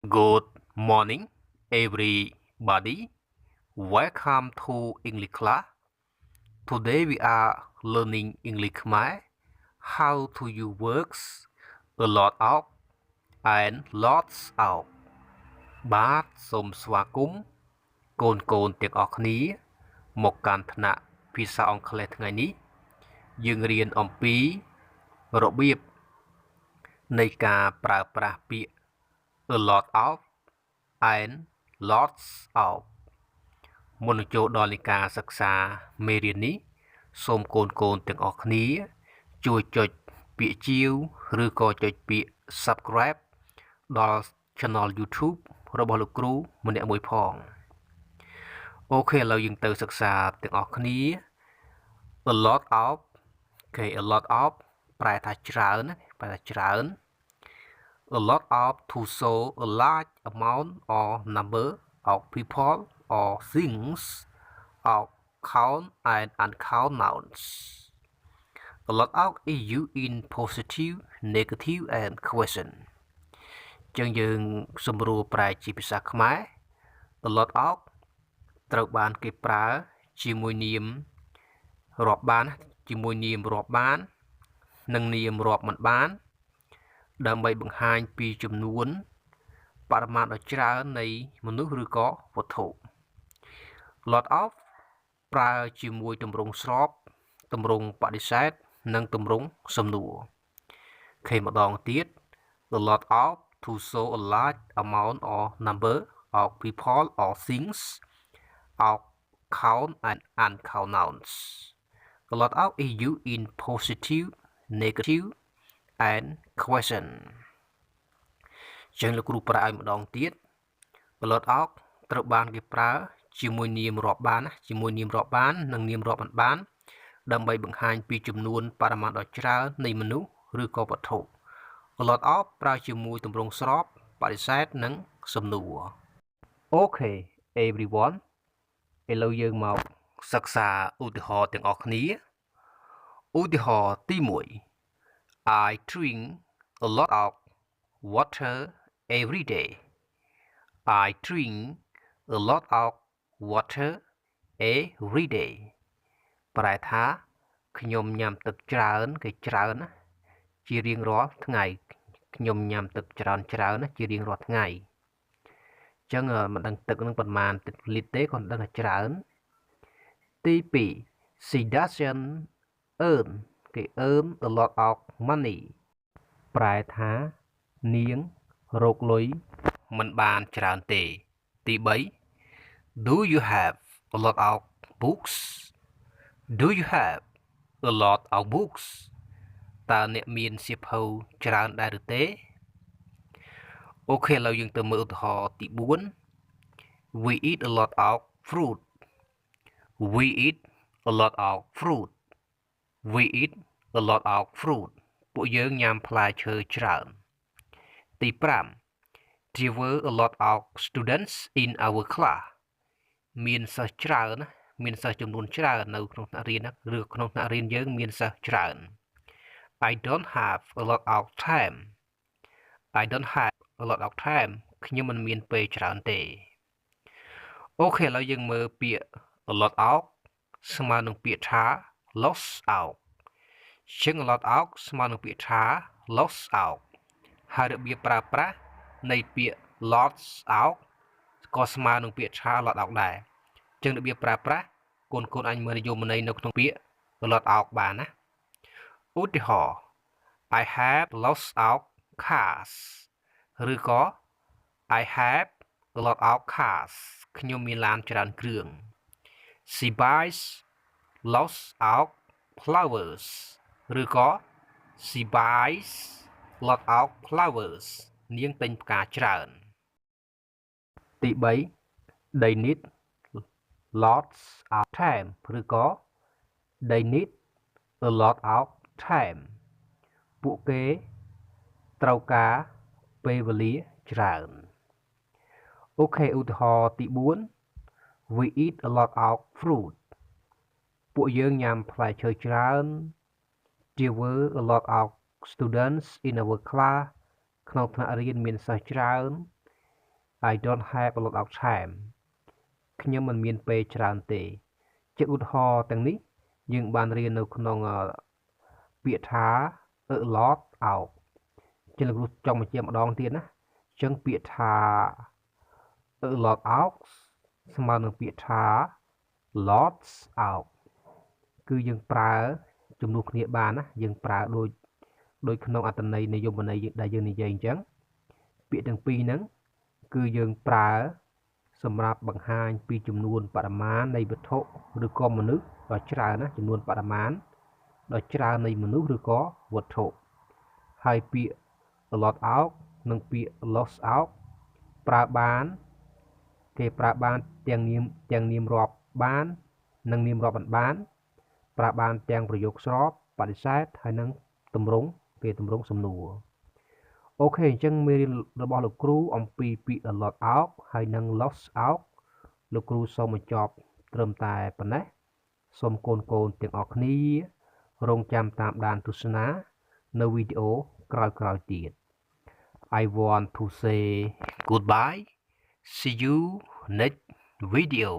Good morning, everybody. Welcome to English class. Today we are learning English Khmer, how to use words a lot of and lots of បាទសូមស្វាគមន៍កូនទាំងអស់គ្នាមកកាន់ថ្នាក់ភាសាអង់គ្លេសថ្ងៃនេះយើងរៀនអំពីរបៀបនៃការប្រើប្រាស់ពាក្យ a lot of and lots of មុននឹងចូលដល់នៃការសិក្សាមេរៀននេះសូមកូនទាំងអស់គ្នាជួយចុចពាក្យជាវឬក៏ចុចពាក្យ subscribe ដល់ channel YouTube របស់លោកគ្រូម្នាក់មួយផងអូខេឥឡូវយើងទៅសិក្សាទាំងអស់គ្នា a lot of គេ a lot of ប្រែថាច្រើន a lot of to show a large amount or number of people or things of count and uncount nouns. A lot of is used in positive, negative and question. ចឹងយើងសម្រួលប្រែជាភាសាខ្មែរ a lot of ត្រូវបានគេប្រើជាមួយនាមរាប់បានជាមួយនាមរាប់បាននិងនាមរាប់មិនបានដើម្បីបង្ហាញពីចំនួនបរិមាណដ៏ច្រើននៃមនុស្សឬក៏វត្ថុ lot of ប្រើជាមួយទម្រង់ស្របទម្រង់បដិសេធនិងទម្រង់សំណួរខេម្ដងទៀត a lot of to show a large amount or number of people or things of count and uncount nouns. A lot of is used in positive, negative and question ចឹងលោកគ្រូប្រើឲ្យម្ដងទៀត a lot of ត្រូវបានគេប្រើជាមួយនាមរាប់បានជាមួយនាមរាប់បាននិងនាមរាប់មិនបានដើម្បីបង្ហាញពីចំនួនបរិមាណដ៏ច្រើននៃមនុស្សឬក៏វត្ថុ a lot of ប្រើជាមួយទម្រង់ស្របបដិសេធនិងសំណួរអូខេ everyone ឥឡូវយើងមកសិក្សាឧទាហរណ៍ទាំងអស់គ្នាឧទាហរណ៍ទី1 I drink a lot of water every day. I drink a lot of water every day. ប្រែថាខ្ញុំញ៉ាំទឹកច្រើនគេច្រើនណាជារៀងរាល់ថ្ងៃខ្ញុំញ៉ាំទឹកច្រើនណាជារៀងរាល់ថ្ងៃអញ្ចឹងមិនដឹងទឹកនឹងប្រមាណទឹកលីត្រទេគាត់ដឹងថាច្រើនទី2 She doesn't earn គេ earn a lot of money ប្រែថានាងរកលុយមិនបានច្រើនទេទី3 Do you have a lot of books Do you have a lot of books តើអ្នកមានសៀវភៅច្រើនដែរឬទេអូខេឥឡូវយើងទៅមើលឧទាហរណ៍ទី4 We eat a lot of fruit We eat a lot of fruit We eat a lot of fruit ពួកយើងញ៉ាំផ្លែឈើច្រើនទី5 There were a lot of students in our class មានសិស្សច្រើនមានសិស្សចំនួនច្រើននៅក្នុងថ្នាក់រៀនឬក្នុងថ្នាក់រៀនយើងមានសិស្សច្រើន I don't have a lot of time I don't have a lot of time ខ្ញុំមិនមានពេលច្រើនទេអូខេឥឡូវយើងមើលពាក្យ a lot of ស្មើនឹងពាក្យថា lost out ជាង a lot of ស្មើនឹងពាក្យថា lost out ហើយរបៀបប្រើប្រាស់នៃពាក្យ lost out ក៏ស្មើនឹងពាក្យថា lot out ដែរចឹងរបៀបប្រើប្រាស់កូនអញមើលនិយមន័យនៅក្នុងពាក្យ lot out បានណាឧទាហរណ៍ I have lost out cars ឬក៏ I have a lot of cars ខ្ញុំមានឡានច្រើនគ្រឿង She buys lots of flowers ឬក៏ She buys lot of flowers នាងទិញផ្កាច្រើនទី3 They need lots of time ឬក៏ They need a lot of time ពួកគេត្រូវការពេលវេលាច្រើនអូខេឧទាហរណ៍ទី4 We eat a lot of fruit ពួកយើងញ៉ាំផ្លែឈើច្រើន There were a lot of students in our class ក្នុងថ្នាក់រៀនមានសិស្សច្រើន I don't have a lot of time ខ្ញុំមិនមានពេលច្រើនទេជាឧទាហរណ៍ទាំងនេះយើងបានរៀននៅក្នុងពាក្យថា a lot of ជាលោកគ្រូចង់បញ្ជាក់ម្ដងទៀតណាអញ្ចឹងពាក្យថា a lot of ស្មើនឹងពាក្យថា lots of គឺយើងប្រើជំនួសគ្នាបានណាយើងប្រើដូចក្នុងអត្ថន័យនិយមន័យដែលយើងនិយាយអញ្ចឹងពាក្យទាំងពីរហ្នឹងគឺយើងប្រើសម្រាប់បង្ហាញពីចំនួនបរិមាណនៃវត្ថុឬក៏មនុស្សដ៏ច្រើនណាចំនួនបរិមាណដ៏ច្រើននៃមនុស្សឬក៏វត្ថុហើយពាក្យ a lot of និងពាក្យ lots of ប្រើបានគេប្រើបានទាំងនាមរាប់បាននិងនាមរាប់មិនបានប្រើបានទាំងប្រយោគស្របបដិសេធហើយនិងទម្រង់សំណួរអូខេអញ្ចឹងមេរៀនរបស់លោកគ្រូអំពីពាក្យ a lot of ហើយនិង lots of លោកគ្រូសូមបញ្ចប់ត្រឹមតែប៉ុណ្ណេះសូមកូនទាំងអស់គ្នារងចាំតាមដានទស្សនានៅវីដេអូក្រោយៗទៀត I want to say goodbye see you next video